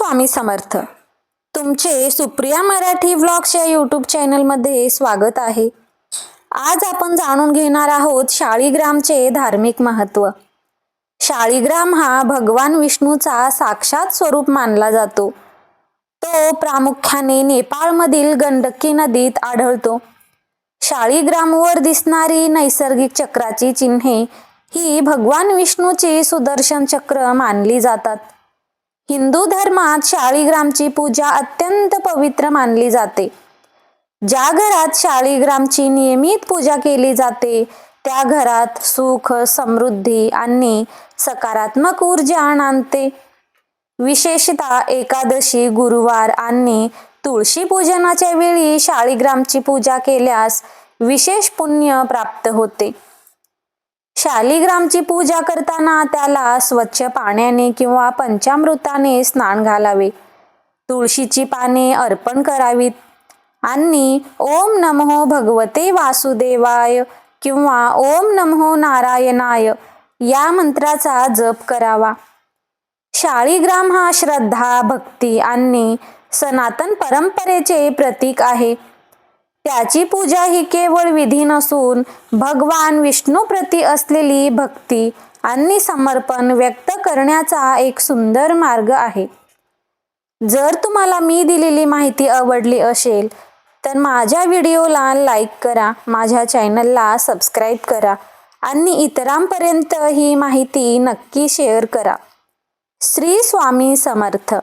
स्वामी समर्थ. तुमचे सुप्रिया मराठी व्लॉग्स या यूट्यूब चॅनलमध्ये स्वागत आहे. आज आपण जाणून घेणार आहोत शाळीग्रामचे धार्मिक महत्त्व. शाळीग्राम हा भगवान विष्णूचा साक्षात स्वरूप मानला जातो. तो प्रामुख्याने नेपाळमधील गंडकी नदीत आढळतो. शाळीग्रामवर दिसणारी नैसर्गिक चक्राची चिन्हे ही भगवान विष्णूची सुदर्शन चक्र मानली जातात. हिंदू धर्मात शाळीग्रामची पूजा अत्यंत पवित्र मानली जाते. ज्या घरात शाळीग्रामची नियमित पूजा केली जाते त्या घरात सुख, समृद्धी आणि सकारात्मक ऊर्जा नांदते. विशेषतः एकादशी, गुरुवार आणि तुळशी पूजनाच्या वेळी शाळीग्रामची पूजा केल्यास विशेष पुण्य प्राप्त होते. शालिग्रामची पूजा करताना त्याला स्वच्छ पाण्याने किंवा पंचामृताने स्नान घालावे. तुळशीची पाने अर्पण करावीत आणि ओम नमो भगवते वासुदेवाय किंवा ओम नमो नारायणाय या मंत्राचा जप करावा. शाळीग्राम हा श्रद्धा, भक्ती आणि सनातन परंपरेचे प्रतीक आहे. त्याची पूजा ही केवळ विधी नसून भगवान विष्णूप्रती असलेली भक्ती आणि समर्पण व्यक्त करण्याचा एक सुंदर मार्ग आहे. जर तुम्हाला मी दिलेली माहिती आवडली असेल तर माझ्या व्हिडिओला लाईक करा, माझ्या चॅनलला सबस्क्राईब करा आणि इतरांपर्यंत ही माहिती नक्की शेअर करा. श्री स्वामी समर्थ.